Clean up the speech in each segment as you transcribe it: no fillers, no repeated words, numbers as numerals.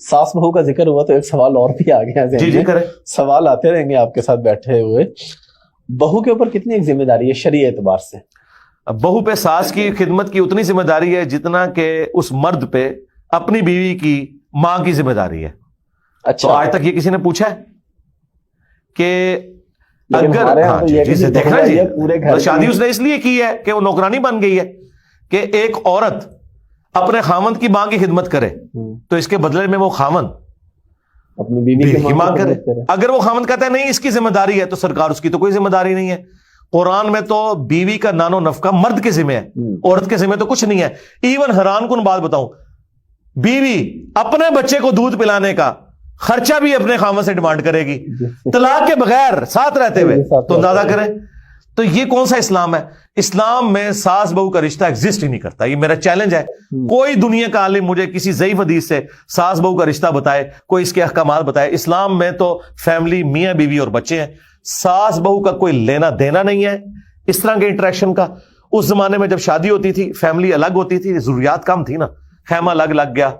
ساس بہو کا ذکر ہوا تو ایک سوال اور بھی آ گیا ذہن میں. کریں. سوال آتے رہیں گے آپ کے ساتھ بیٹھے ہوئے. بہو کے اوپر کتنی ایک ذمہ داری ہے شرعی اعتبار سے؟ بہو پہ ساس کی خدمت کی اتنی ذمہ داری ہے جتنا کہ اس مرد پہ اپنی بیوی کی ماں کی ذمہ داری ہے. اچھا. تو آج تک یہ کسی نے پوچھا ہے کہ اگر دیکھنا جی شادی اس نے اس لیے کی ہے کہ وہ نوکرانی بن گئی ہے کہ ایک عورت اپنے خاوند کی ماں کی خدمت کرے تو اس کے بدلے میں وہ خاوند اپنی بیوی کی ماں کرے. اگر وہ خاوند کہتا ہے نہیں اس کی ذمہ داری ہے تو سرکار اس کی تو کوئی ذمہ داری نہیں ہے. قرآن میں تو بیوی کا نان و نفقہ مرد کے ذمہ ہے, عورت کے ذمہ تو کچھ نہیں ہے. ایون حیران کن بات بتاؤں, بیوی اپنے بچے کو دودھ پلانے کا خرچہ بھی اپنے خاوند سے ڈیمانڈ کرے گی طلاق کے بغیر ساتھ رہتے ہوئے, تو اندازہ کریں تو یہ کون سا اسلام ہے؟ اسلام میں ساس بہو کا رشتہ ایگزسٹ ہی نہیں کرتا. یہ میرا چیلنج ہے, کوئی دنیا کا عالم مجھے کسی ضعیف حدیث سے ساس بہو کا رشتہ بتائے, کوئی اس کے احکامات بتائے. اسلام میں تو فیملی میاں بیوی اور بچے ہیں, ساس بہو کا کوئی لینا دینا نہیں ہے اس طرح کے انٹریکشن کا. اس زمانے میں جب شادی ہوتی تھی فیملی الگ ہوتی تھی, ضروریات کم تھی نا, خیمہ الگ لگ گیا.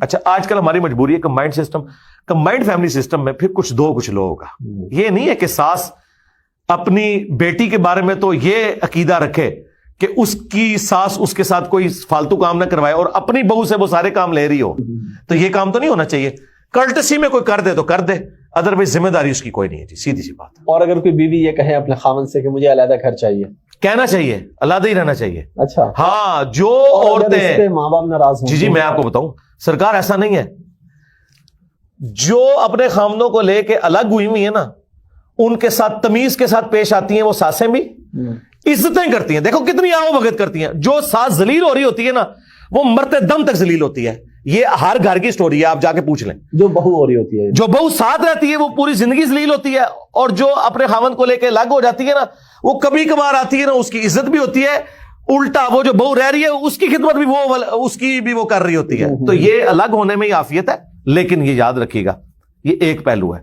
اچھا آج کل ہماری مجبوری ہے combined system, combined family system میں پھر کچھ دو کچھ لوگوں کا. یہ نہیں ہے کہ ساس اپنی بیٹی کے بارے میں تو یہ عقیدہ رکھے کہ اس کی ساس اس کے ساتھ کوئی فالتو کام نہ کروائے اور اپنی بہو سے وہ سارے کام لے رہی ہو. تو یہ کام تو نہیں ہونا چاہیے. کرٹسی میں کوئی کر دے تو کر دے, ادروائز ذمہ داری اس کی کوئی نہیں ہے جی, سیدھی سی بات. اور اگر کوئی بیوی یہ کہے اپنے خاوند سے کہ مجھے علیحدہ گھر چاہیے, کہنا چاہیے, علیحدہ ہی رہنا چاہیے. اچھا ہاں, جو عورتیں ماں باپ ناراض جی میں آپ کو بتاؤں سرکار ایسا نہیں ہے. جو اپنے خاوندوں کو لے کے الگ ہوئی ہوئی ہے نا, ان کے ساتھ تمیز کے ساتھ پیش آتی ہیں, وہ ساسیں بھی عزتیں کرتی ہیں. دیکھو کتنی آؤ بھگت کرتی ہیں. جو ساس ذلیل ہو رہی ہوتی ہے نا وہ مرتے دم تک ذلیل ہوتی ہے. یہ ہر گھر کی سٹوری ہے, آپ جا کے پوچھ لیں. جو بہو ہو رہی ہوتی ہے, جو بہو ساتھ رہتی ہے وہ پوری زندگی ذلیل ہوتی ہے, اور جو اپنے خاوند کو لے کے الگ ہو جاتی ہے نا وہ کبھی کبھار آتی ہے نا, اس کی عزت بھی ہوتی ہے. الٹا وہ جو بہو رہ رہی ہے اس کی خدمت بھی وہ اس کی بھی وہ کر رہی ہوتی ہے. تو یہ الگ ہونے میں ہی عافیت ہے. لیکن یہ یاد رکھیے گا یہ ایک پہلو ہے.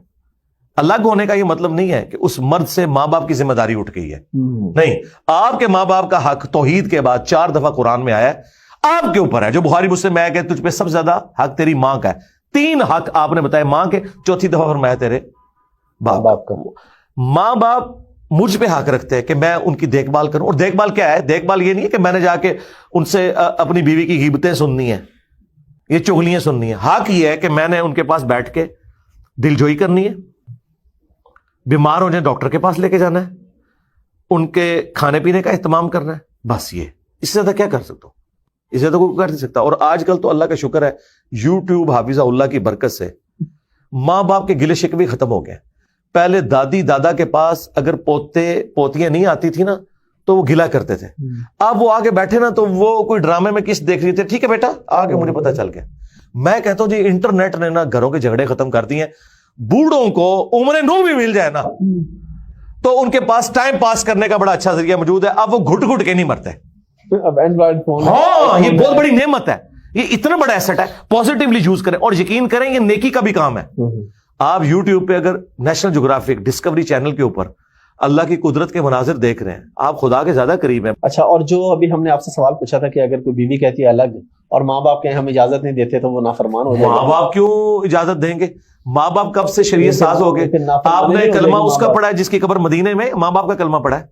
الگ ہونے کا یہ مطلب نہیں ہے کہ اس مرد سے ماں باپ کی ذمہ داری اٹھ گئی ہے. نہیں, آپ کے ماں باپ کا حق توحید کے بعد 4 دفعہ قرآن میں آیا ہے, آپ کے اوپر ہے. جو بخاری مسلم میں ہے کہ تجھ پہ سب سے زیادہ حق تیری ماں کا ہے. 3 حق آپ نے بتایا ماں کے, 4تھی دفعہ فرمایا تیرے باپ کا. ماں باپ مجھ پہ حق رکھتے ہیں کہ میں ان کی دیکھ بھال کروں. اور دیکھ بھال کیا ہے؟ دیکھ بھال یہ نہیں ہے کہ میں نے جا کے ان سے اپنی بیوی کی غیبتیں سننی ہیں, یہ چغلیاں سننی ہیں. حق یہ ہے کہ میں نے ان کے پاس بیٹھ کے دل جوئی کرنی ہے, بیمار ہو جائیں ڈاکٹر کے پاس لے کے جانا ہے, ان کے کھانے پینے کا اہتمام کرنا ہے. بس یہ, اس سے زیادہ کیا کر سکتا ہوں؟ اس سے زیادہ کوئی کر نہیں سکتا. اور آج کل تو اللہ کا شکر ہے یوٹیوب حافظہ اللہ کی برکت سے ماں باپ کے گلے شکوے ختم ہو گئے. پہلے دادی دادا کے پاس اگر پوتے پوتیاں نہیں آتی تھی نا تو وہ گلا کرتے تھے. اب وہ آگے بیٹھے نا تو وہ کوئی ڈرامے میں کس دیکھ رہی تھے, ٹھیک ہے بیٹا آگے مجھے پتا چل گیا. میں کہتا ہوں جی انٹرنیٹ نے نا گھروں کے جھگڑے ختم کر دیے. بوڑھوں کو عمر نو بھی مل جائے نا تو ان کے پاس ٹائم پاس کرنے کا بڑا اچھا ذریعہ موجود ہے. اب وہ گھٹ گھٹ کے نہیں مرتے. ہاں, یہ بہت بڑی نعمت ہے, یہ اتنا بڑا ایسٹ ہے. پازیٹیولی یوز کریں اور یقین کریں یہ نیکی کا بھی کام ہے. آپ یوٹیوب پہ اگر نیشنل جغرافک ڈسکوری چینل کے اوپر اللہ کی قدرت کے مناظر دیکھ رہے ہیں, آپ خدا کے زیادہ قریب ہیں. اچھا, اور جو ابھی ہم نے آپ سے سوال پوچھا تھا کہ اگر کوئی بیوی کہتی ہے الگ اور ماں باپ کہیں ہم اجازت نہیں دیتے تو وہ نافرمان ہو جائے گا. ماں باپ کیوں اجازت دیں گے؟ ماں باپ کب سے شریعت ساز ہو گئے؟ آپ نے کلمہ اس کا پڑھا ہے جس کی قبر مدینے میں ماں باپ کا کلمہ پڑھا ہے,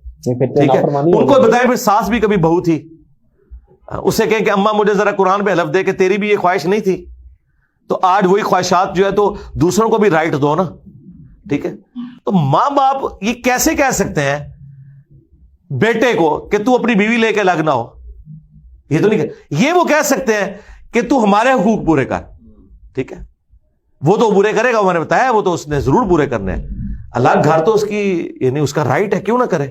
ٹھیک ہے. ان کو بتائیں پھر ساس بھی کبھی بہو تھی, اسے کہیں کہ اماں مجھے ذرا قرآن پہ حلف دے کہ تیری بھی یہ خواہش نہیں تھی. تو آج وہی خواہشات جو ہے تو دوسروں کو بھی رائٹ دو نا, ٹھیک ہے. تو ماں باپ یہ کیسے کہہ سکتے ہیں بیٹے کو کہ تو اپنی بیوی لے کے الگ نہ ہو؟ یہ تو نہیں, یہ وہ کہہ سکتے ہیں کہ تو ہمارے حقوق پورے کر, ٹھیک ہے. وہ تو پورے کرے گا, میں نے بتایا وہ تو اس نے ضرور پورے کرنے ہیں. الگ گھر تو اس کی یعنی اس کا رائٹ ہے, کیوں نہ کرے.